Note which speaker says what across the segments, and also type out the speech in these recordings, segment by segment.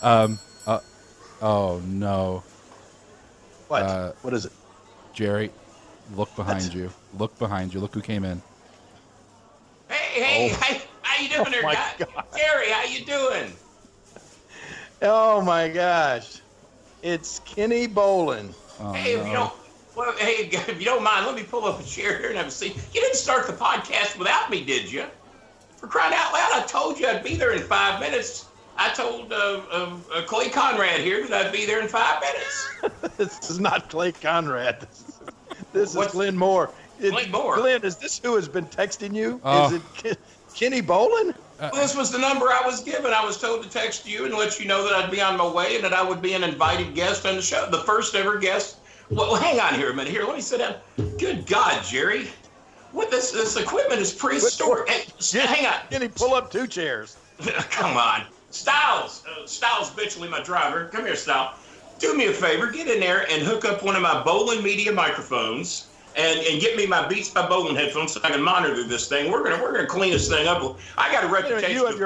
Speaker 1: Um. Oh no.
Speaker 2: What?
Speaker 1: Uh,
Speaker 2: What is it?
Speaker 1: Jerry, look behind
Speaker 2: What?
Speaker 1: you. Look behind you. Look who came in.
Speaker 2: Oh,
Speaker 3: How you
Speaker 2: oh
Speaker 3: doing there,
Speaker 2: my
Speaker 3: guy?
Speaker 2: God.
Speaker 3: Gary, how you doing?
Speaker 2: Oh my gosh. It's Kenny Bolin.
Speaker 1: Oh
Speaker 3: Hey, if you
Speaker 1: no.
Speaker 3: don't, well, hey, if you don't mind, let me pull up a chair here and have a seat. You didn't start the podcast without me, did you? For crying out loud, I told you I'd be there in 5 minutes. I told Clay Conrad here that I'd be there in 5 minutes.
Speaker 2: This is not Clay Conrad. This is
Speaker 3: What's
Speaker 2: Glenn Moore.
Speaker 3: Glenn Moore?
Speaker 2: Glenn, is this who has been texting you?
Speaker 1: Oh.
Speaker 2: Is it Kenny Bolin?
Speaker 3: Well, this was the number I was given. I was told to text you and let you know that I'd be on my way and that I would be an invited guest on the show, the first ever guest. Well, hang on here a minute. Here, let me sit down. Good God, Jerry. What this equipment is prehistoric. Hey, hang on.
Speaker 2: Kenny, pull up 2 chairs.
Speaker 3: Come on. Styles Bitchley, my driver. Come here, Styles. Do me a favor. Get in there and hook up one of my Bolin Media microphones and get me my Beats by Bolin headphones so I can monitor this thing. We're gonna clean this thing up. I got a reputation.
Speaker 2: You have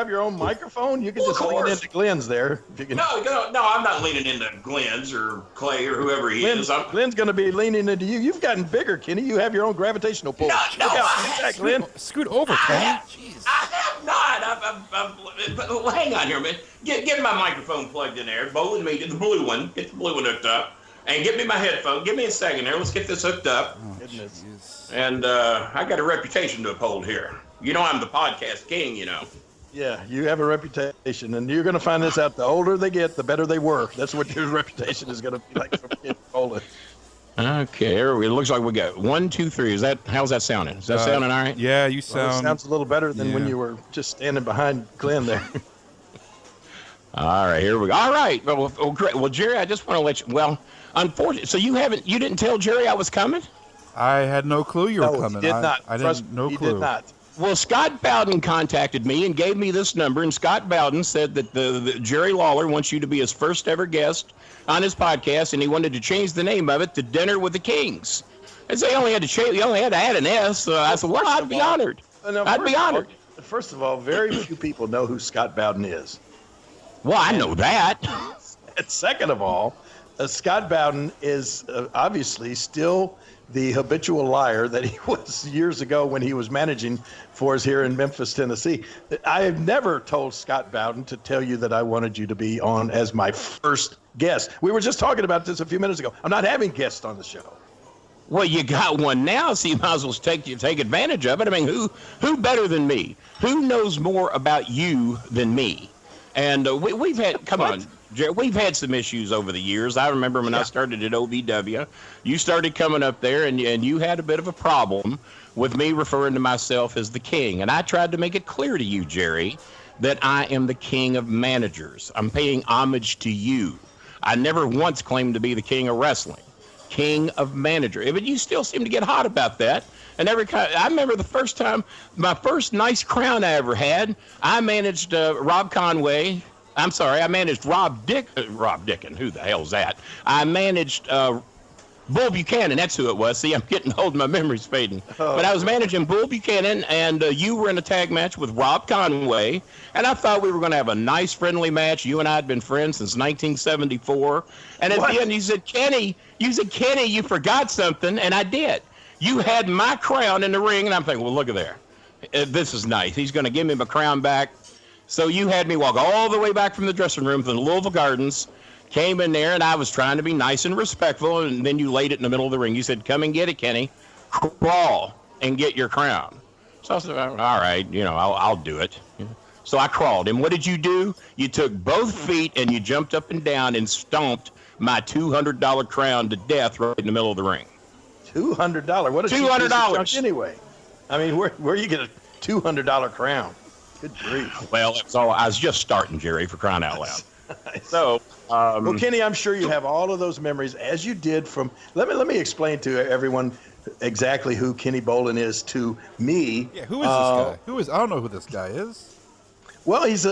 Speaker 2: your own microphone? You can
Speaker 3: Well,
Speaker 2: just
Speaker 3: of
Speaker 2: lean
Speaker 3: course.
Speaker 2: into Glenn's there. If you can.
Speaker 3: No, I'm not leaning into Glenn's or Clay or whoever he is.
Speaker 2: Glenn's going to be leaning into you. You've gotten bigger, Kenny. You have your own gravitational pull.
Speaker 3: No,
Speaker 2: Look out.
Speaker 3: I-
Speaker 2: Get that, Glenn.
Speaker 1: Scoot over, Kenny. Jeez.
Speaker 3: I have not. But hang on here, man. Get my microphone plugged in there. Bolin Media, the blue one. Get the blue one hooked up. And get me my headphone. Give me a second there. Let's get this hooked up.
Speaker 1: Oh,
Speaker 2: Goodness.
Speaker 1: jeez.
Speaker 3: And I got a reputation to uphold here. You know I'm the podcast king, you know.
Speaker 2: Yeah, you have a reputation, and you're going to find this out. The older they get, the better they work. That's what your reputation is going to be like from Kenny Bolin.
Speaker 3: Okay, here it looks like we got 1, 2, 3. How's that sounding? Is that sounding all right?
Speaker 1: Yeah, you
Speaker 2: Well, it
Speaker 1: sound.
Speaker 2: sounds a little better than when
Speaker 1: yeah.
Speaker 2: you were just standing behind Glenn there.
Speaker 3: All right, here we go. All right. Well, great. Well, Jerry, I just want to let you. Well, unfortunately, so you didn't tell Jerry I was coming?
Speaker 1: I had no clue you were
Speaker 2: No,
Speaker 1: coming.
Speaker 2: he did not.
Speaker 1: I
Speaker 2: Trust
Speaker 1: didn't.
Speaker 2: me,
Speaker 1: No
Speaker 2: he
Speaker 1: clue.
Speaker 2: did not.
Speaker 3: Well, Scott Bowden contacted me and gave me this number, and Scott Bowden said that the Jerry Lawler wants you to be his first ever guest on his podcast, and he wanted to change the name of it to Dinner with the Kings. And so he only had to add an S. So I said, well, I'd be honored. I'd be honored.
Speaker 2: First of all, very few people know who Scott Bowden is.
Speaker 3: Well, I know that.
Speaker 2: And second of all, Scott Bowden is obviously still the habitual liar that he was years ago when he was managing for us here in Memphis, Tennessee. I have never told Scott Bowden to tell you that I wanted you to be on as my first guest. We were just talking about this a few minutes ago. I'm not having guests on the show.
Speaker 3: Well, you got one now, so you might as well take advantage of it. I mean, who better than me? Who knows more about you than me? And we've had, come on, Jerry, we've had some issues over the years. I remember when I started at OVW, you started coming up there, and you had a bit of a problem with me referring to myself as the king. And I tried to make it clear to you, Jerry, that I am the king of managers. I'm paying homage to you. I never once claimed to be the king of wrestling. King of manager. But you still seem to get hot about that. And I remember the first time, my first nice crown I ever had, I managed Rob Conway. I'm sorry, I managed Rob Dickin. Who the hell's that? I managed Bull Buchanan. That's who it was. See, I'm getting old. My memory's fading. But I was managing Bull Buchanan, and you were in a tag match with Rob Conway. And I thought we were going to have a nice, friendly match. You and I had been friends since 1974. And at the end, you said, Kenny, you forgot something. And I did. You had my crown in the ring, and I'm thinking, well, look at there. This is nice. He's going to give me my crown back. So you had me walk all the way back from the dressing room to the Louisville Gardens, came in there, and I was trying to be nice and respectful, and then you laid it in the middle of the ring. You said, come and get it, Kenny. Crawl and get your crown. So I said, all right, I'll do it. So I crawled. And what did you do? You took both feet, and you jumped up and down and stomped my $200 crown to death right in the middle of the ring.
Speaker 2: $200. What is
Speaker 3: $200
Speaker 2: anyway? I mean, where you get a $200 crown? Good grief.
Speaker 3: Well, that's all. I was just starting, Jerry, for crying out loud. So,
Speaker 2: well, Kenny, I'm sure you have all of those memories as you did from. Let me explain to everyone exactly who Kenny Bolin is to me.
Speaker 1: Yeah, who is this guy? I don't know who this guy is.
Speaker 2: Well, he's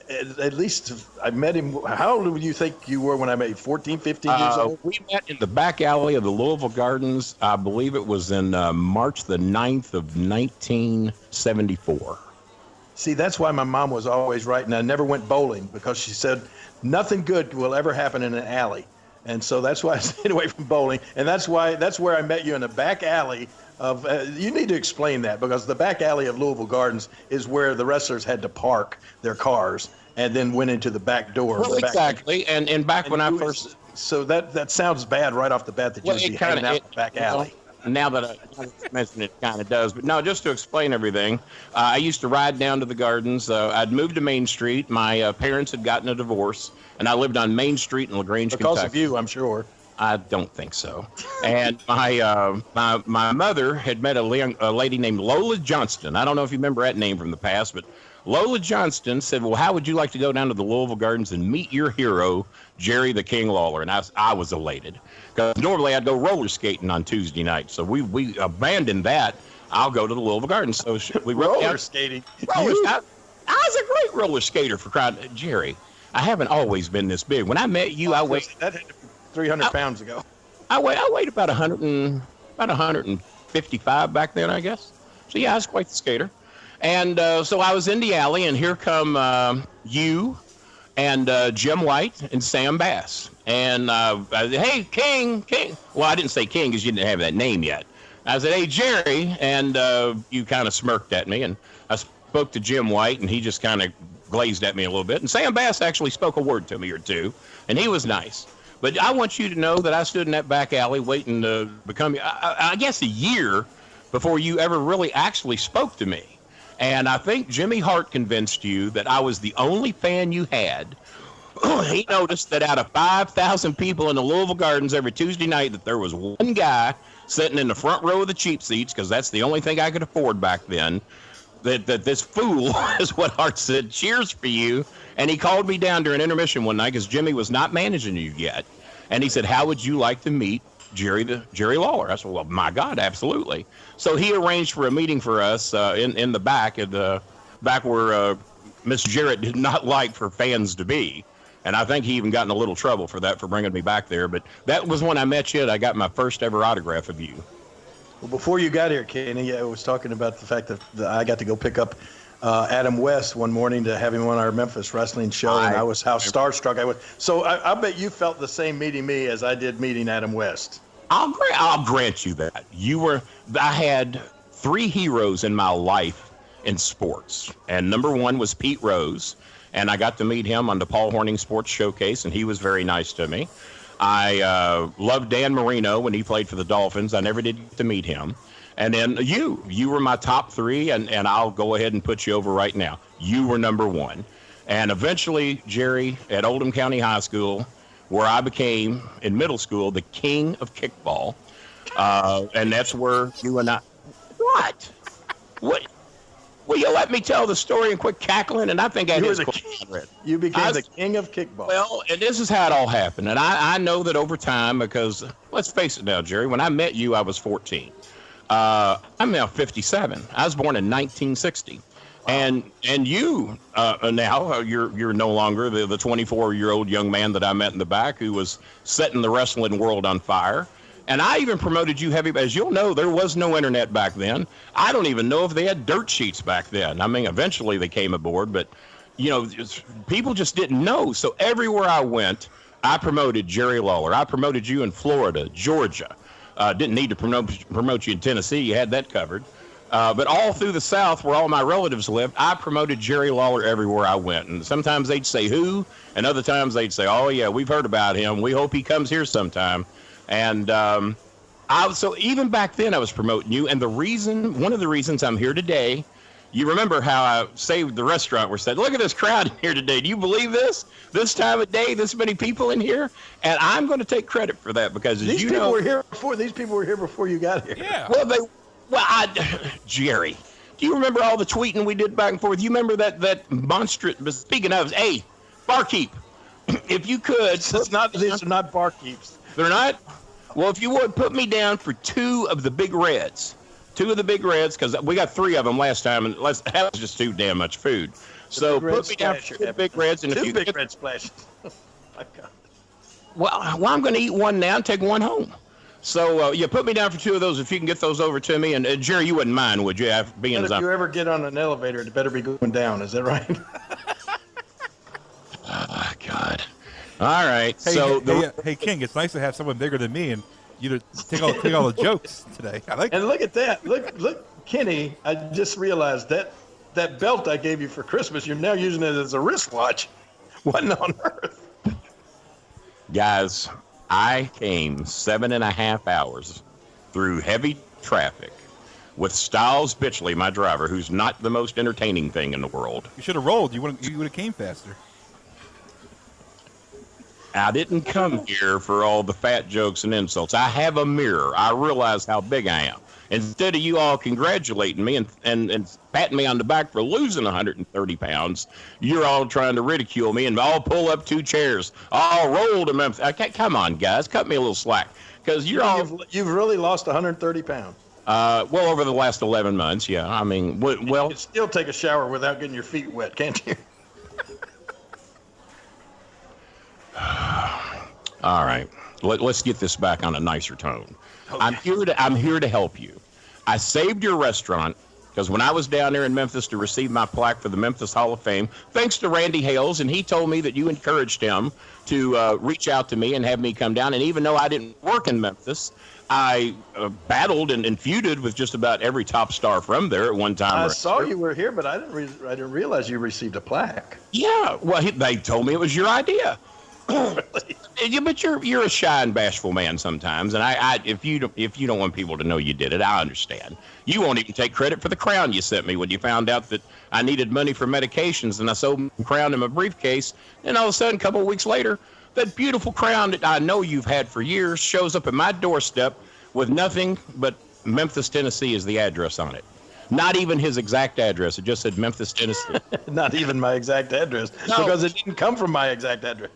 Speaker 2: at least I met him. How old do you think you were when I met you? 14, 15 years old?
Speaker 3: We met in the back alley of the Louisville Gardens. I believe it was in March the 9th of 1974.
Speaker 2: See, that's why my mom was always right, and I never went bowling because she said nothing good will ever happen in an alley. And so that's why I stayed away from bowling. And that's where I met you in the back alley of, you need to explain that, because the back alley of Louisville Gardens is where the wrestlers had to park their cars and then went into the back door.
Speaker 3: Well, exactly. And back when I first.
Speaker 2: So that sounds bad right off the bat that you would be hanging out in the back alley.
Speaker 3: Now that I mention it, kind of does. But no, just to explain everything, I used to ride down to the Gardens. I'd moved to Main Street. My parents had gotten a divorce, and I lived on Main Street in LaGrange, Kentucky.
Speaker 2: Because of you, I'm sure.
Speaker 3: I don't think so. And my mother had met a lady named Lola Johnston. I don't know if you remember that name from the past, but Lola Johnston said, well, how would you like to go down to the Louisville Gardens and meet your hero, Jerry the King Lawler? And I was elated, because normally I'd go roller skating on Tuesday night. So we abandoned that. I'll go to the Louisville Gardens. So we
Speaker 2: roller skating.
Speaker 3: I was a great roller skater, for crying. Jerry, I haven't always been this big. When I met you, I weighed
Speaker 2: 300 pounds ago.
Speaker 3: I weighed about 155 back then, I guess. So yeah, I was quite the skater. And so I was in the alley, and here come you and Jim White and Sam Bass. And I said, hey, King. Well, I didn't say King because you didn't have that name yet. I said, hey, Jerry. And you kind of smirked at me. And I spoke to Jim White, and he just kind of glazed at me a little bit. And Sam Bass actually spoke a word to me or two, and he was nice. But I want you to know that I stood in that back alley waiting to become, I guess, a year before you ever really actually spoke to me. And I think Jimmy Hart convinced you that I was the only fan you had. He noticed that out of 5,000 people in the Louisville Gardens every Tuesday night, that there was one guy sitting in the front row of the cheap seats, because that's the only thing I could afford back then, that this fool, is what Hart said, cheers for you. And he called me down during intermission one night, because Jimmy was not managing you yet. And he said, how would you like to meet Jerry Lawler? I said, well, my God, absolutely. So he arranged for a meeting for us in the back, back where Miss Jarrett did not like for fans to be. And I think he even got in a little trouble for that, for bringing me back there. But that was when I met you, and I got my first ever autograph of you.
Speaker 2: Well, before you got here, Kenny, I was talking about the fact that I got to go pick up Adam West one morning to have him on our Memphis wrestling show, and I was how starstruck I was. So I bet you felt the same meeting me as I did meeting Adam West.
Speaker 3: I'll grant you that. I had three heroes in my life in sports, and number one was Pete Rose, and I got to meet him on the Paul Horning Sports Showcase, and he was very nice to me. I loved Dan Marino when he played for the Dolphins. I never did get to meet him. And then you were my top three, and I'll go ahead and put you over right now. You were number one. And eventually, Jerry, at Oldham County High School, where I became, in middle school, the king of kickball. And that's where you and I... What? Will you let me tell the story and quit cackling? And I think I did.
Speaker 2: You became the king of kickball.
Speaker 3: Well, and this is how it all happened. And I know that over time, because, let's face it now, Jerry, when I met you, I was 14. I'm now 57. I was born in 1960. Wow. And you now you're no longer the 24-year-old young man that I met in the back who was setting the wrestling world on fire. And I even promoted you heavy. As you'll know, there was no internet back then. I don't even know if they had dirt sheets back then. I mean, eventually they came aboard, but people just didn't know. So everywhere I went, I promoted Jerry Lawler. I promoted you in Florida, Georgia. Didn't need to promote you in Tennessee. You had that covered. But all through the South, where all my relatives lived, I promoted Jerry Lawler everywhere I went. And sometimes they'd say who, and other times they'd say, oh, yeah, we've heard about him. We hope he comes here sometime. And so even back then I was promoting you. And one of the reasons I'm here today, you remember how I saved the restaurant where I said, look at this crowd in here today. Do you believe this? This time of day, this many people in here? And I'm going to take credit for that, because as
Speaker 2: these people were here before you got here.
Speaker 1: Yeah.
Speaker 3: Jerry, do you remember all the tweeting we did back and forth? You remember that monstrous, speaking of, hey, barkeep, if you could.
Speaker 2: These are not barkeeps.
Speaker 3: They're not? Well, if you would, put me down for two of the big reds, because we got three of them last time, and that was just too damn much food. So put me down for two big reds. And
Speaker 2: two big red splashes. Oh, my God.
Speaker 3: Well, I'm going to eat one now and take one home. So you put me down for 2 of those if you can get those over to me. And Jerry, you wouldn't mind, would you? Being
Speaker 2: And
Speaker 3: as
Speaker 2: if
Speaker 3: I'm...
Speaker 2: you ever get on an elevator, it better be going down. Is that right?
Speaker 3: Oh, God. All right.
Speaker 1: Hey, King, it's nice to have someone bigger than me and you to take all the jokes today. I like.
Speaker 2: And look at that. Look, Kenny, I just realized that belt I gave you for Christmas, you're now using it as a wristwatch. What on earth?
Speaker 3: Guys, I came 7.5 hours through heavy traffic with Styles Bitchley, my driver, who's not the most entertaining thing in the world.
Speaker 1: You should have rolled. You would have came faster.
Speaker 3: I didn't come here for all the fat jokes and insults. I have a mirror. I realize how big I am. Instead of you all congratulating me and patting me on the back for losing 130 pounds, you're all trying to ridicule me and I'll pull up 2 chairs. I'll roll to Memphis. Come on, guys. Cut me a little slack. Because
Speaker 2: you've really lost 130 pounds.
Speaker 3: Well, over the last 11 months, yeah. I mean, well...
Speaker 2: You can still take a shower without getting your feet wet, can't you?
Speaker 3: All right, let's get this back on a nicer tone.
Speaker 2: Okay.
Speaker 3: I'm here to help you. I saved your restaurant because when I was down there in Memphis to receive my plaque for the Memphis Hall of Fame, thanks to Randy Hales, and he told me that you encouraged him to reach out to me and have me come down. And even though I didn't work in Memphis, I battled and feuded with just about every top star from there at one time.
Speaker 2: I saw you were here, but I didn't realize you received a plaque.
Speaker 3: Yeah, well, they told me it was your idea. Yeah, but you're a shy and bashful man sometimes, and I if you don't want people to know you did it, I understand. You won't even take credit for the crown you sent me when you found out that I needed money for medications, and I sold the crown in my briefcase. And all of a sudden, a couple of weeks later, that beautiful crown that I know you've had for years shows up at my doorstep with nothing but Memphis, Tennessee is the address on it. Not even his exact address. It just said Memphis, Tennessee.
Speaker 2: Not even my exact address, because it didn't come from my exact address.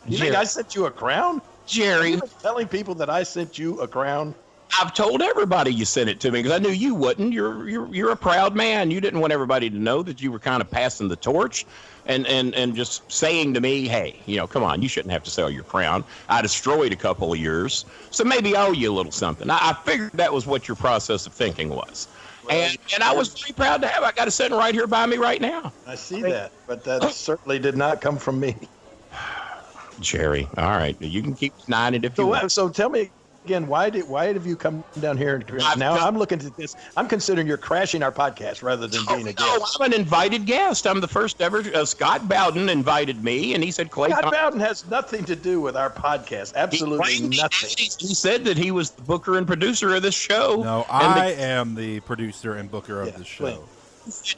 Speaker 2: You think I sent you a crown?
Speaker 3: Jerry.
Speaker 2: Are you telling people that I sent you a crown?
Speaker 3: I've told everybody you sent it to me because I knew you wouldn't. You're a proud man. You didn't want everybody to know that you were kind of passing the torch and just saying to me, hey, come on, you shouldn't have to sell your crown. I destroyed a couple of yours, so maybe I owe you a little something. I figured that was what your process of thinking was. Well, and I was very proud to have it. I got it sitting right here by me right now.
Speaker 2: I see that, but that certainly did not come from me.
Speaker 3: Jerry, all right, you can keep denying it if you want.
Speaker 2: So tell me again, why have you come down here? Now I'm looking at this. I'm considering you're crashing our podcast rather than being a guest.
Speaker 3: No, I'm an invited guest. I'm the first ever. Scott Bowden invited me, and he said, "Clay."
Speaker 2: Scott Bowden has nothing to do with our podcast. Absolutely nothing.
Speaker 3: He said that he was the booker and producer of this show.
Speaker 1: No, I am the producer and booker of the show.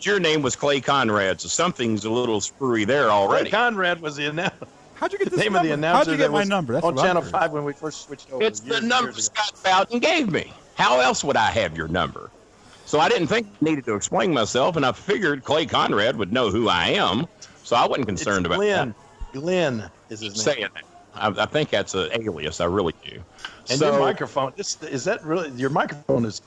Speaker 3: Your name was Clay Conrad, so something's a little screwy there already.
Speaker 2: Clay Conrad was the announcer.
Speaker 1: How'd you get this
Speaker 2: name
Speaker 1: number?
Speaker 2: Of the announcer?
Speaker 1: How'd you get my number? That's
Speaker 2: on Channel 5 when we first switched over.
Speaker 3: It's the number Scott Bowden gave me. How else would I have your number? So I didn't think I needed to explain myself, and I figured Clay Conrad would know who I am, so I wasn't concerned about that.
Speaker 2: Glenn is his name.
Speaker 3: Saying that. I think that's an alias. I really do.
Speaker 2: And your microphone, is that really, your microphone is,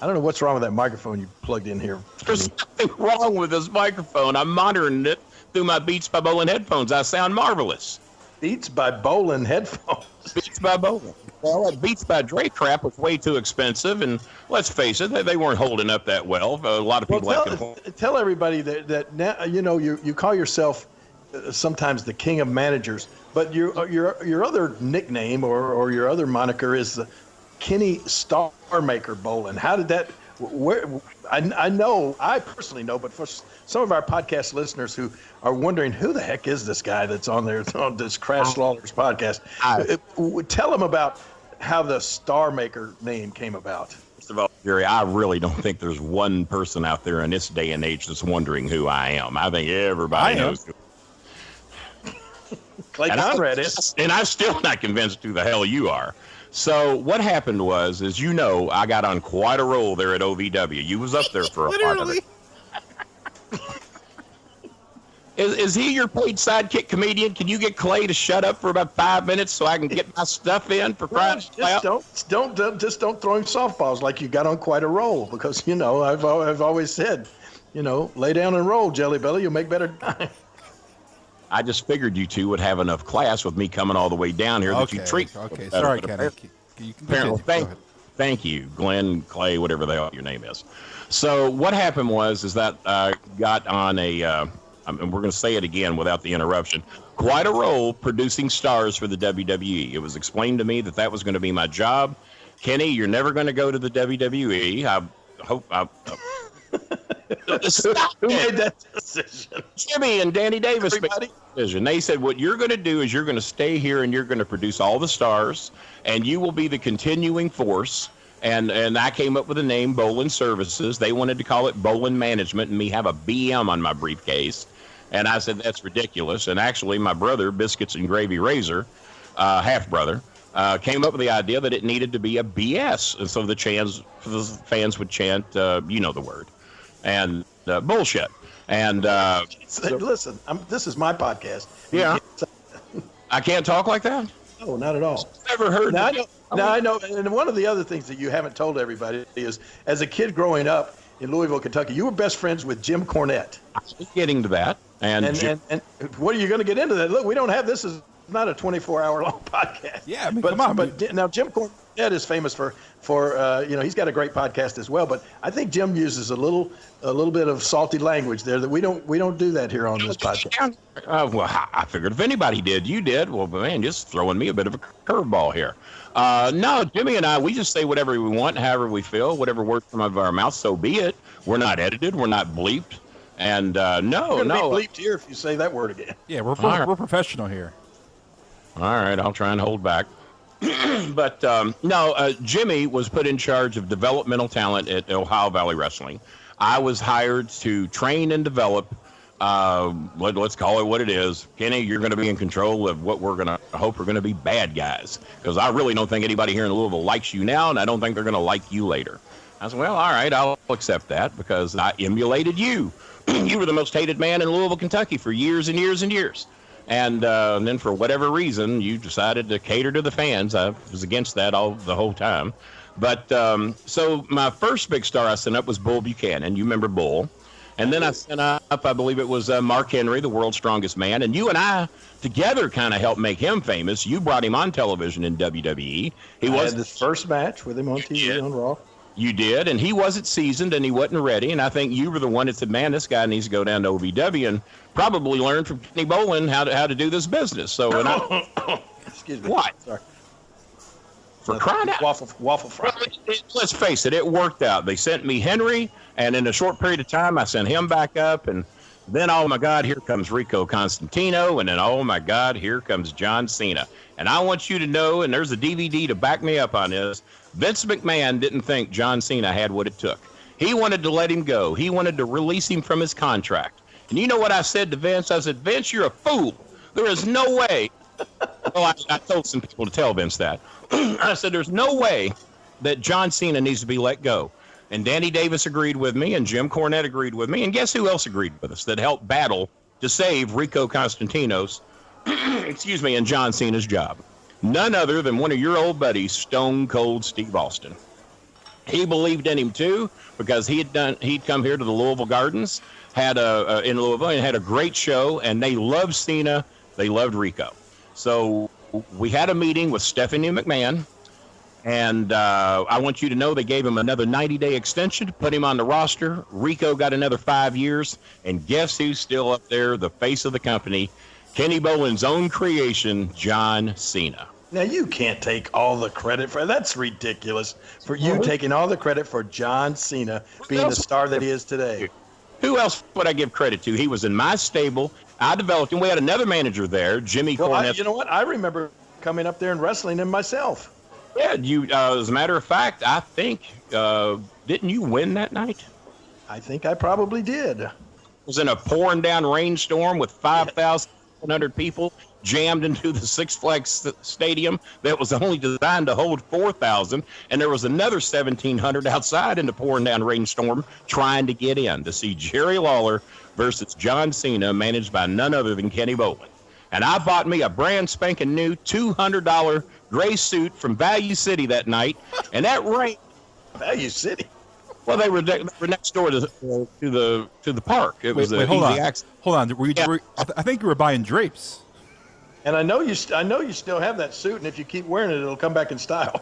Speaker 2: I don't know what's wrong with that microphone you plugged in here.
Speaker 3: There's nothing wrong with this microphone. I'm monitoring it through my Beats by Bolin headphones. I sound marvelous.
Speaker 2: Beats by Bolin headphones.
Speaker 3: Beats by Bolin. Well, that Beats by Dre crap was way too expensive, and let's face it, they weren't holding up that well. A lot of people
Speaker 2: tell everybody that now you call yourself sometimes the king of managers, but your other nickname or your other moniker is Kenny Star Maker Bolin. How did that? I personally know, but for some of our podcast listeners who are wondering who the heck is this guy that's on there on this Crash Lawler's podcast, tell them about how the Star Maker name came about.
Speaker 3: First of all, Jerry, I really don't think there's one person out there in this day and age that's wondering who I am. I think everybody knows who.
Speaker 2: Clay Conrad is.
Speaker 3: And I'm still not convinced who the hell you are. So what happened was, as you know, I got on quite a roll there at OVW. You was up there for a part of it. Is he your paid sidekick comedian? Can you get Clay to shut up for about 5 minutes so I can get my stuff in for crying out loud?
Speaker 2: Just don't throw him softballs like you got on quite a roll, because I've always said, lay down and roll, Jelly Belly, you'll make better time.
Speaker 3: I just figured you two would have enough class with me coming all the way down here that you treat.
Speaker 1: Okay, sorry, Kenny. You can
Speaker 3: Apparently,
Speaker 1: continue. Go ahead.
Speaker 3: thank you, Glenn Clay, whatever the hell your name is. So what happened is that I got on and we're going to say it again without the interruption, quite a role producing stars for the WWE. It was explained to me that was going to be my job. Kenny, you're never going to go to the WWE. I hope.
Speaker 2: Who made that decision?
Speaker 3: Jimmy and Danny Davis made
Speaker 2: Everybody?
Speaker 3: that decision. They said, what you're going to do is you're going to stay here and you're going to produce all the stars, and you will be the continuing force. And I came up with the name Bolin Services. They wanted to call it Bolin Management and me have a BM on my briefcase. And I said, that's ridiculous. And actually, my brother, Biscuits and Gravy Razor, half brother, came up with the idea that it needed to be a BS. And so the fans would chant, you know the word, and bullshit. And
Speaker 2: Listen, this is my podcast.
Speaker 3: yeah, I can't talk like that.
Speaker 2: No, not at all.
Speaker 3: Never heard.
Speaker 2: Now I know. And one of the other things that you haven't told everybody is, as a kid growing up in Louisville, Kentucky, you were best friends with Jim Cornette.
Speaker 3: I was getting to that. And
Speaker 2: what are you going to get into that? Look, we don't have this is not a 24-hour long podcast.
Speaker 1: Yeah, I mean,
Speaker 2: but,
Speaker 1: come on.
Speaker 2: But now Jim Cornette is famous for he's got a great podcast as well. But I think Jim uses a little bit of salty language there that we don't do that here on this podcast.
Speaker 3: Well, I figured if anybody did, you did. Well, man, just throwing me a bit of a curveball here. No, Jimmy and I, we just say whatever we want, however we feel, whatever words come out of our mouth, so be it. We're not edited. We're not bleeped. And
Speaker 2: You're
Speaker 3: no.
Speaker 2: be bleeped here if you say that word again.
Speaker 1: Yeah, we're professional here.
Speaker 3: All right, I'll try and hold back. But Jimmy was put in charge of developmental talent at Ohio Valley Wrestling. I was hired to train and develop. Let's call it what it is. Kenny, you're going to be in control of what I hope we're going to be bad guys. Because I really don't think anybody here in Louisville likes you now, and I don't think they're going to like you later. I said, well, all right, I'll accept that because I emulated you. You were the most hated man in Louisville, Kentucky for years and years and years. And then for whatever reason, you decided to cater to the fans. I was against that the whole time. But so my first big star I sent up was Bull Buchanan. You remember Bull. And then I sent up, I believe it was Mark Henry, the world's strongest man. And you and I together kind of helped make him famous. You brought him on television in WWE.
Speaker 2: I had this first match with him on TV on Raw.
Speaker 3: You did, and he wasn't seasoned, and he wasn't ready. And I think you were the one that said, man, this guy needs to go down to OVW and probably learn from Kenny Bolin how to do this business. So,
Speaker 2: Excuse me.
Speaker 3: What?
Speaker 2: Sorry.
Speaker 3: For crying out.
Speaker 2: Waffle fry.
Speaker 3: Let's face it, it worked out. They sent me Henry, and in a short period of time, I sent him back up. And then, oh, my God, here comes Rico Constantino. And then, oh, my God, here comes John Cena. And I want you to know, and there's a DVD to back me up on this, Vince McMahon didn't think John Cena had what it took. He wanted to let him go. He wanted to release him from his contract. And you know what I said to Vince? I said, Vince, you're a fool. There is no way. Well, I told some people to tell Vince that. I said, there's no way that John Cena needs to be let go. And Danny Davis agreed with me, and Jim Cornette agreed with me. And guess who else agreed with us that helped battle to save Rico Constantino's, and John Cena's job? None other than one of your old buddies, Stone Cold Steve Austin. He believed in him too because he'd come here to the Louisville Gardens, in Louisville, and had a great show. And they loved Cena, they loved Rico. So we had a meeting with Stephanie McMahon, and I want you to know they gave him another 90-day extension to put him on the roster. Rico got another 5 years, and guess who's still up there, the face of the company, Kenny Bolin's own creation, John Cena.
Speaker 2: Now, you can't take all the credit for that's ridiculous. For you taking all the credit for John Cena being the star that he is today.
Speaker 3: Who else would I give credit to? He was in my stable. I developed him. We had another manager there, Jimmy Cornette.
Speaker 2: You know what? I remember coming up there and wrestling him myself.
Speaker 3: Yeah, you. As a matter of fact, I think didn't you win that night?
Speaker 2: I think I probably did.
Speaker 3: It was in a pouring down rainstorm with 5,100 people jammed into the Six Flags Stadium that was only designed to hold 4,000, and there was another 1,700 outside in the pouring down rainstorm trying to get in to see Jerry Lawler versus John Cena, managed by none other than Kenny Bolin. And I bought me a brand spanking new $200 gray suit from Value City that night, and that rain.
Speaker 2: Value City.
Speaker 3: Well, they were next door to the park. It was
Speaker 1: wait, hold on. Hold on. I think you were buying drapes.
Speaker 2: And I know you still have that suit, and if you keep wearing it, it'll come back in style.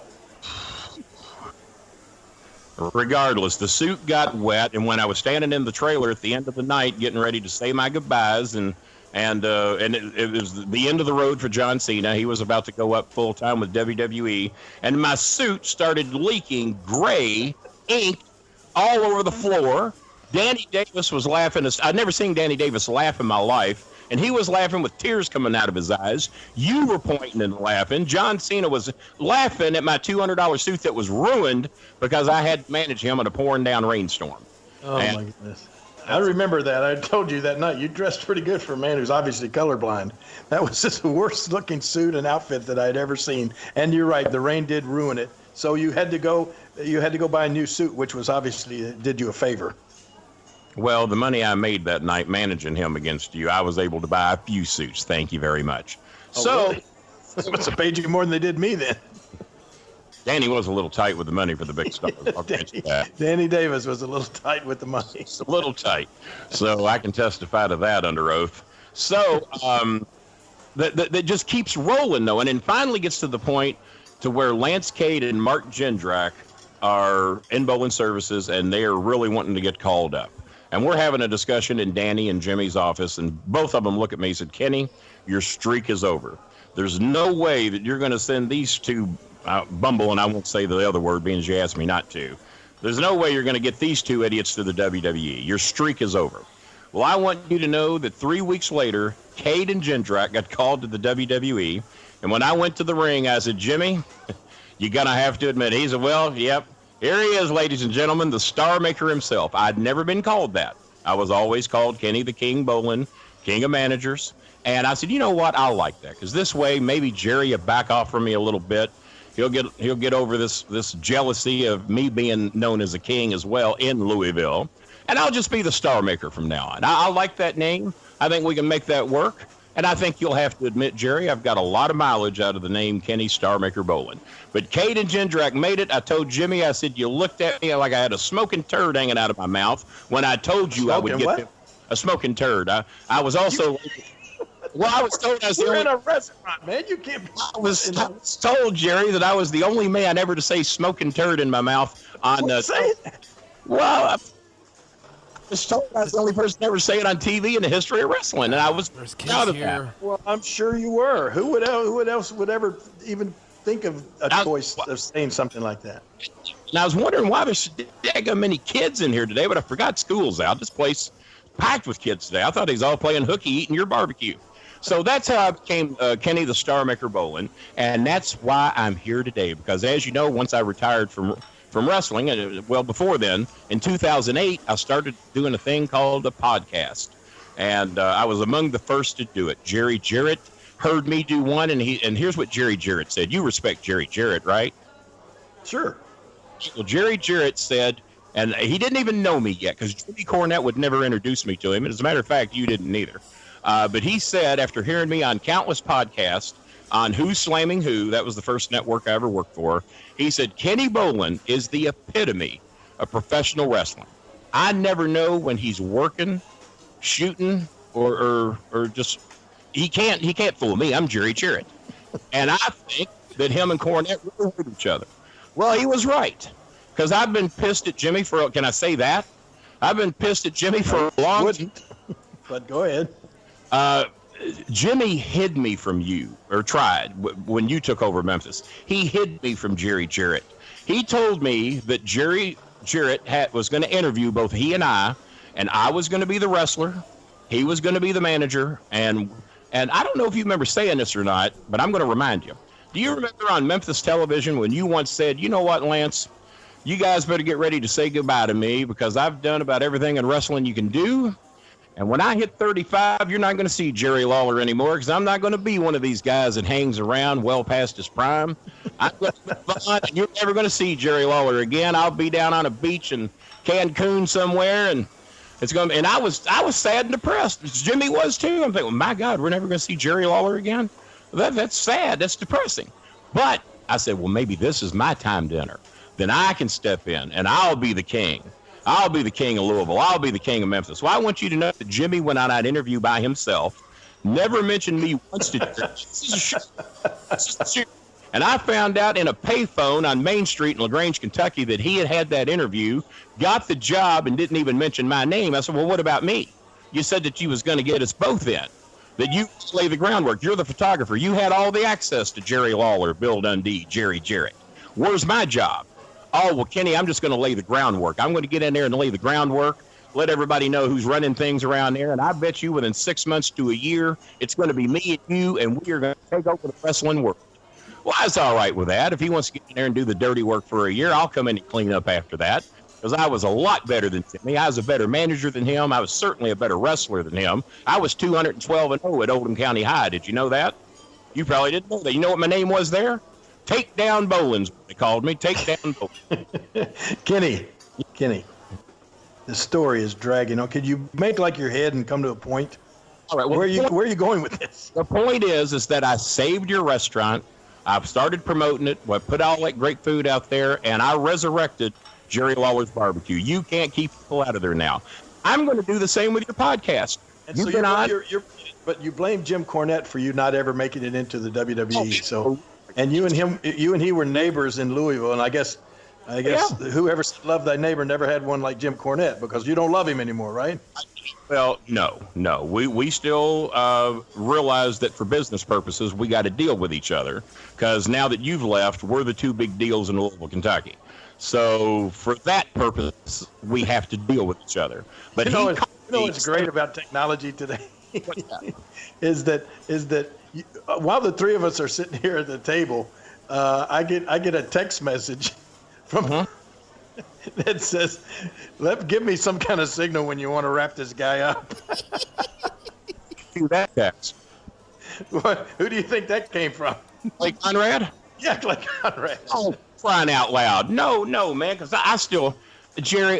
Speaker 3: Regardless, the suit got wet, and when I was standing in the trailer at the end of the night, getting ready to say my goodbyes, and it was the end of the road for John Cena. He was about to go up full time with WWE, and my suit started leaking gray ink all over the floor. Danny Davis was laughing. I'd never seen Danny Davis laugh in my life. And he was laughing with tears coming out of his eyes. You were pointing and laughing. John Cena was laughing at my $200 suit that was ruined because I had to manage him in a pouring down rainstorm.
Speaker 2: Oh, my goodness. I remember that. I told you that night. You dressed pretty good for a man who's obviously colorblind. That was just the worst looking suit and outfit that I'd ever seen. And you're right. The rain did ruin it. So you had to go buy a new suit, which was obviously did you a favor.
Speaker 3: Well, the money I made that night managing him against you, I was able to buy a few suits. Thank you very much.
Speaker 2: Oh,
Speaker 3: so,
Speaker 2: really? They must have paid you more than they did me then.
Speaker 3: Danny was a little tight with the money for the big stars. I'll grant you that.
Speaker 2: Danny Davis was a little tight with the money.
Speaker 3: It's a little tight. So I can testify to that under oath. So that just keeps rolling, though. And then finally gets to the point to where Lance Cade and Mark Jindrak are in Bolin Services, and they are really wanting to get called up. And we're having a discussion in Danny and Jimmy's office, and both of them look at me and said, Kenny, your streak is over. There's no way that you're going to send these two, Bumble, and I won't say the other word being you asked me not to. There's no way you're going to get these two idiots to the WWE. Your streak is over. Well, I want you to know that 3 weeks later, Cade and Jindrak got called to the WWE, and when I went to the ring, I said, Jimmy, you're going to have to admit, he said, well, yep. Here he is, ladies and gentlemen, the Star Maker himself. I'd never been called that. I was always called Kenny the King Bolin, King of Managers. And I said, you know what? I'll like that because this way maybe Jerry will back off from me a little bit. He'll get over this jealousy of me being known as a king as well in Louisville. And I'll just be the Star Maker from now on. I like that name. I think we can make that work. And I think you'll have to admit, Jerry, I've got a lot of mileage out of the name Kenny Star Maker Bolin. But Cade and Jindrak made it. I told Jimmy, I said, you looked at me like I had a smoking turd hanging out of my mouth when I told you I would get a smoking turd. I was also... Well, I was told I was
Speaker 2: You're in a restaurant, man. You can't...
Speaker 3: I was told, Jerry, that I was the only man ever to say smoking turd in my mouth on...
Speaker 2: say that?
Speaker 3: Well, I was told I was the only person to ever say it on TV in the history of wrestling, and I was proud of that.
Speaker 2: Well, I'm sure you were. Who else would ever even think of a choice of saying something like that?
Speaker 3: And I was wondering why there's so many kids in here today, but I forgot school's out. This place packed with kids today. I thought he's all playing hooky, eating your barbecue. So that's how I became Kenny the Star Maker Bolin, and that's why I'm here today. Because as you know, once I retired from wrestling, and well before then, in 2008, I started doing a thing called a podcast, and I was among the first to do it. Jerry Jarrett heard me do one, and here's what Jerry Jarrett said. You respect Jerry Jarrett, right?
Speaker 2: Sure.
Speaker 3: Well, Jerry Jarrett said, and he didn't even know me yet because Jimmy Cornette would never introduce me to him. And as a matter of fact, you didn't either. But he said, after hearing me on countless podcasts on Who's Slamming Who, that was the first network I ever worked for, he said, Kenny Bolin is the epitome of professional wrestling. I never know when he's working, shooting, or just, he can't fool me. I'm Jerry Jarrett. And I think that him and Cornette really hurt each other. Well, he was right. Because I've been pissed at Jimmy can I say that? I've been pissed at Jimmy for a long time.
Speaker 2: But go ahead.
Speaker 3: Jimmy hid me from you, or tried, when you took over Memphis. He hid me from Jerry Jarrett. He told me that Jerry Jarrett was going to interview both he and I was going to be the wrestler, he was going to be the manager, and I don't know if you remember saying this or not, but I'm going to remind you. Do you remember on Memphis television when you once said, you know what, Lance, you guys better get ready to say goodbye to me because I've done about everything in wrestling you can do. And when I hit 35, you're not going to see Jerry Lawler anymore because I'm not going to be one of these guys that hangs around well past his prime. I'm going to move on, and you're never going to see Jerry Lawler again. I'll be down on a beach in Cancun somewhere, and it's going to. And I was sad and depressed. Jimmy was too. I'm thinking, well, my God, we're never going to see Jerry Lawler again. That's sad. That's depressing. But I said, well, maybe this is my time to enter. Then I can step in, and I'll be the king. I'll be the king of Louisville. I'll be the king of Memphis. Well, I want you to know that Jimmy went on that interview by himself, never mentioned me once to Jerry. This is a shoot. And I found out in a payphone on Main Street in LaGrange, Kentucky, that he had that interview, got the job, and didn't even mention my name. I said, well, what about me? You said that you was going to get us both in, that you lay the groundwork. You're the photographer. You had all the access to Jerry Lawler, Bill Dundee, Jerry Jarrett. Where's my job? Oh, well, Kenny, I'm just going to lay the groundwork. I'm going to get in there and lay the groundwork, let everybody know who's running things around there. And I bet you within 6 months to a year, it's going to be me and you, and we are going to take over the wrestling world. Well, I was all right with that. If he wants to get in there and do the dirty work for a year, I'll come in and clean up after that. Because I was a lot better than Timmy. I was a better manager than him. I was certainly a better wrestler than him. I was 212-0 at Oldham County High. Did you know that? You probably didn't know that. You know what my name was there? Takedown Bolin's what they called me. Takedown Bolin.
Speaker 2: Kenny, the story is dragging on. Could you make like your head and come to a point?
Speaker 3: All right. Well,
Speaker 2: where are you going with this?
Speaker 3: The point is that I saved your restaurant. I've started promoting it. I put all that great food out there, and I resurrected Jerry Lawler's Barbecue. You can't keep people out of there now. I'm going to do the same with your podcast.
Speaker 2: And so but you blame Jim Cornette for you not ever making it into the WWE. So, and you and he were neighbors in Louisville, and I guess whoever loved thy neighbor never had one like Jim Cornette, because you don't love him anymore, right?
Speaker 3: Well, no. We still realize that for business purposes, we got to deal with each other, because now that you've left, we're the two big deals in Louisville, Kentucky. So for that purpose, we have to deal with each other. But
Speaker 2: you know what's great about technology today is that while the three of us are sitting here at the table, I get a text message from that says, give me some kind of signal when you want to wrap this guy up.
Speaker 3: That text.
Speaker 2: Who do you think that came from?
Speaker 3: Like Conrad?
Speaker 2: Yeah, like Conrad.
Speaker 3: Oh, crying out loud. No, man, because I still, Jerry,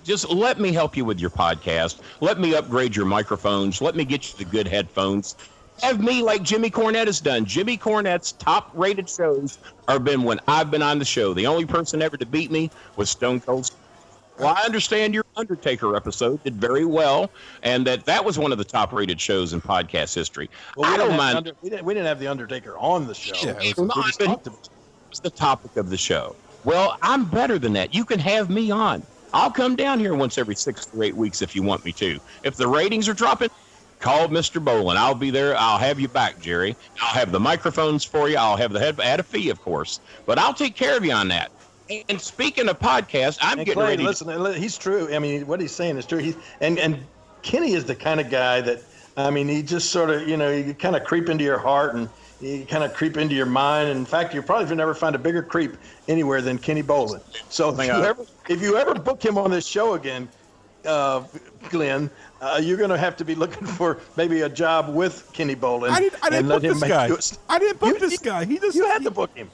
Speaker 3: just let me help you with your podcast. Let me upgrade your microphones. Let me get you the good headphones. Have me like Jimmy Cornette has done. Jimmy Cornette's top-rated shows have been when I've been on the show. The only person ever to beat me was Stone Cold. Well, I understand your Undertaker episode did very well, and that was one of the top-rated shows in podcast history.
Speaker 2: Well, I don't mind. We didn't have the Undertaker on the show.
Speaker 1: Yeah,
Speaker 3: it was the topic of the show. Well, I'm better than that. You can have me on. I'll come down here once every 6 to 8 weeks if you want me to. If the ratings are dropping, call Mr. Bolin. I'll be there. I'll have you back, Jerry. I'll have the microphones for you. I'll have the head at a fee, of course. But I'll take care of you on that. And speaking of podcasts, I'm getting
Speaker 2: Clay,
Speaker 3: ready.
Speaker 2: Listen, he's true. I mean, what he's saying is true. And Kenny is the kind of guy that, I mean, he just sort of, you kind of creep into your heart and you kind of creep into your mind. And in fact, you probably never find a bigger creep anywhere than Kenny Bolin. So if you ever book him on this show again, Glenn, you're going to have to be looking for maybe a job with Kenny Bolin.
Speaker 1: I didn't book this guy. I didn't book this guy. You
Speaker 2: had to book him.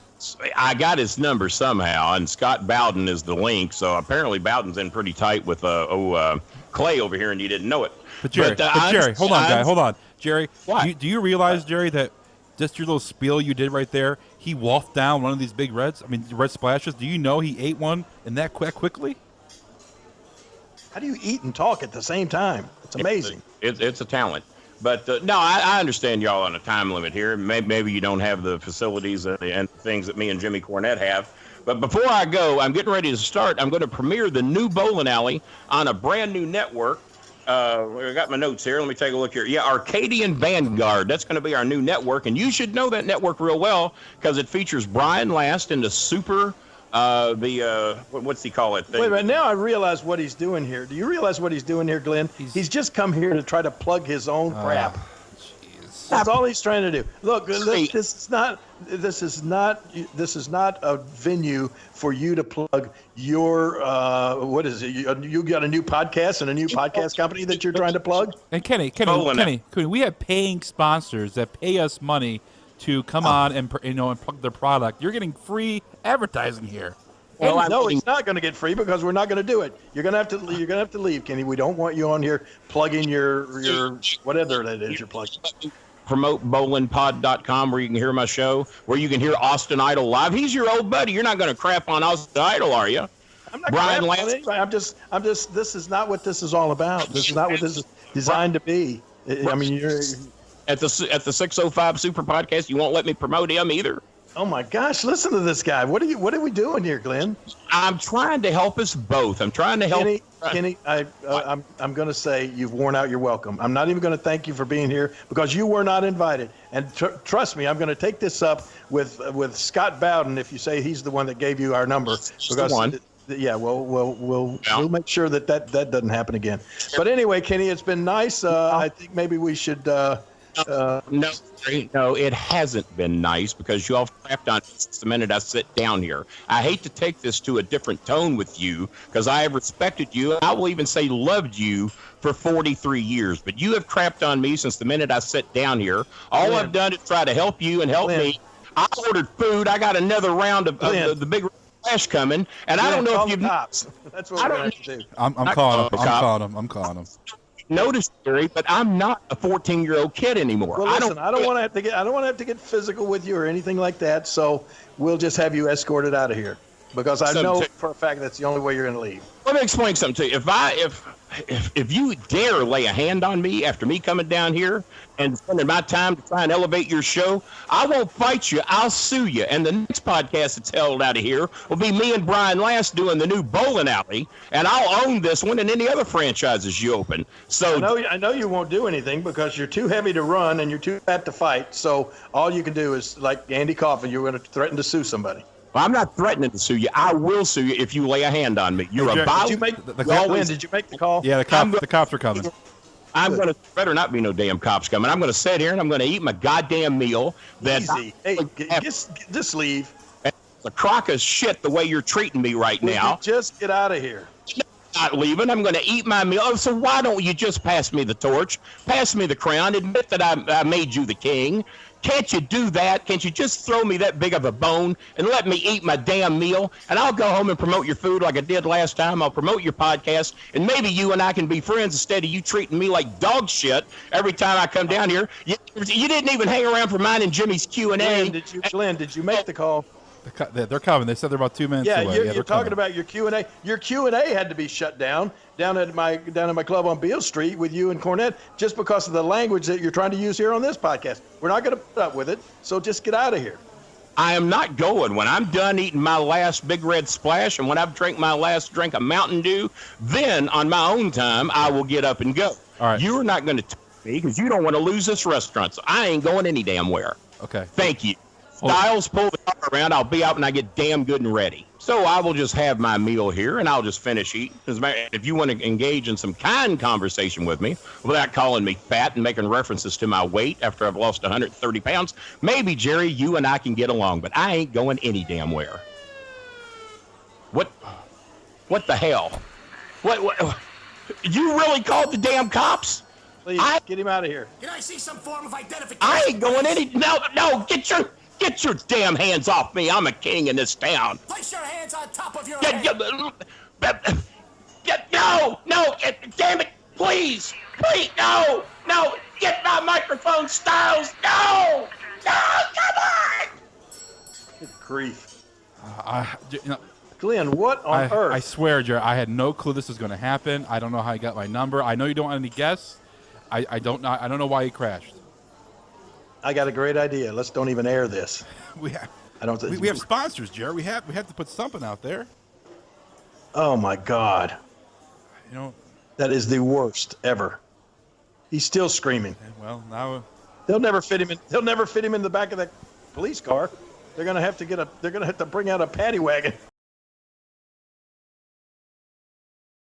Speaker 3: I got his number somehow, and Scott Bowden is the link. So apparently Bowden's in pretty tight with Clay over here, and you didn't know it.
Speaker 1: But Jerry, hold on. Jerry, do you realize, Jerry, that just your little spiel you did right there, he wolfed down one of these big red splashes? Do you know he ate one and that quickly?
Speaker 2: How do you eat and talk at the same time? It's amazing.
Speaker 3: It's a talent. But no, I understand y'all on a time limit here. Maybe you don't have the facilities and things that me and Jimmy Cornette have. But before I go, I'm getting ready to start. I'm going to premiere the new Bowling Alley on a brand new network. I got my notes here. Let me take a look here. Yeah, Arcadian Vanguard. That's going to be our new network. And you should know that network real well because it features Brian Last in the super... what's he call it?
Speaker 2: Wait a minute. Now I realize what he's doing here. Do you realize what he's doing here, Glenn? He's just come here to try to plug his own crap. That's all he's trying to do. Look, this is not a venue for you to plug your what is it? You got a new podcast and a new podcast company that you're trying to plug?
Speaker 1: And Kenny, we have paying sponsors that pay us money to come on and plug their product. You're getting free advertising here.
Speaker 2: Well, no, it's not going to get free because we're not going to do it. You're going to have to leave, Kenny. We don't want you on here plugging your whatever that is you're plugging.
Speaker 3: Promote bowlinpod.com where you can hear my show, where you can hear Austin Idol live. He's your old buddy. You're not going to crap on Austin Idol, are you?
Speaker 2: I'm not Brian Lance. I'm just. This is not what this is all about. This is not what this is designed to be. I mean, you're
Speaker 3: at the 605 Super Podcast. You won't let me promote him either.
Speaker 2: Oh my gosh! Listen to this guy. What are we doing here, Glenn?
Speaker 3: I'm trying to help us both. I'm trying to help
Speaker 2: Kenny. I'm going to say you've worn out your welcome. I'm not even going to thank you for being here because you were not invited. And trust me, I'm going to take this up with Scott Bowden if you say he's the one that gave you our number. Because yeah, we'll make sure that doesn't happen again. But anyway, Kenny, it's been nice. I think maybe we should.
Speaker 3: No, it hasn't been nice because you all crapped on me since the minute I sit down here. I hate to take this to a different tone with you because I have respected you. I will even say loved you for 43 years, but you have crapped on me since the minute I sit down here. All I've done is try to help you and help me. I ordered food. I got another round of the big flash coming, and I don't know if you've
Speaker 2: cops. That's what we're going to have to do.
Speaker 1: I'm calling him.
Speaker 3: Notice, Gary, but I'm not a 14-year-old kid anymore.
Speaker 2: Well, listen, I don't want to have to get physical with you or anything like that. So we'll just have you escorted out of here because I know for a fact that's the only way you're going to leave.
Speaker 3: Let me explain something to you. If you dare lay a hand on me after me coming down here and spending my time to try and elevate your show, I won't fight you. I'll sue you. And the next podcast that's held out of here will be me and Brian Last doing the new bowling alley, and I'll own this one and any other franchises you open. So
Speaker 2: I know you won't do anything because you're too heavy to run and you're too fat to fight. So all you can do is, like Andy Kaufman, you're going to threaten to sue somebody.
Speaker 3: Well, I'm not threatening to sue you. I will sue you if you lay a hand on me. You're
Speaker 2: Did you make the call?
Speaker 1: Yeah, the cops are coming.
Speaker 3: I'm going to better not be no damn cops coming. I'm going to sit here and I'm going to eat my goddamn meal.
Speaker 2: Easy. Hey, just leave.
Speaker 3: It's a crock of shit the way you're treating me right now.
Speaker 2: Just get out of here.
Speaker 3: Not leaving. I'm going to eat my meal. Oh, so why don't you just pass me the torch? Pass me the crown. Admit that I made you the king. Can't you do that? Can't you just throw me that big of a bone and let me eat my damn meal? And I'll go home and promote your food like I did last time. I'll promote your podcast, and maybe you and I can be friends instead of you treating me like dog shit every time I come down here. You didn't even hang around for mine and Jimmy's Q&A.
Speaker 2: Glenn, did you make the call?
Speaker 1: They're coming. They said they're about 2 minutes away.
Speaker 2: You're talking about your Q&A. Your Q&A had to be shut down at my club on Beale Street with you and Cornette just because of the language that you're trying to use here on this podcast. We're not going to put up with it, so just get out of here.
Speaker 3: I am not going. When I'm done eating my last Big Red Splash and when I've drank my last drink of Mountain Dew, then on my own time, I will get up and go.
Speaker 1: All right.
Speaker 3: You are not going to tell me because you don't want to lose this restaurant, so I ain't going any damn where.
Speaker 1: Okay.
Speaker 3: Thank you. Styles, pull the car around. I'll be out when I get damn good and ready. So I will just have my meal here, and I'll just finish eating. If you want to engage in some kind conversation with me without calling me fat and making references to my weight after I've lost 130 pounds, maybe, Jerry, you and I can get along, but I ain't going any damn where. What the hell? What? You really called the damn cops?
Speaker 2: Please, get him out of here.
Speaker 4: Can I see some form of identification?
Speaker 3: I ain't going any... No, Get your damn hands off me. I'm a king in this town.
Speaker 4: Place your hands on top of your head.
Speaker 3: No, damn it, please, no, get my microphone, Styles, no, come on.
Speaker 2: Good grief.
Speaker 1: You know,
Speaker 2: Glenn, what on earth?
Speaker 1: I swear, Jerry, I had no clue this was going to happen. I don't know how you got my number. I know you don't want any guests. I don't know why he crashed.
Speaker 2: I got a great idea. Let's don't even air this.
Speaker 1: We have sponsors, Jerry. We have to put something out there.
Speaker 2: Oh my God.
Speaker 1: You know,
Speaker 2: that is the worst ever. He's still screaming.
Speaker 1: Well, now
Speaker 2: they'll never fit him in. They'll never fit him in the back of that police car. They're gonna have to bring out a paddy wagon.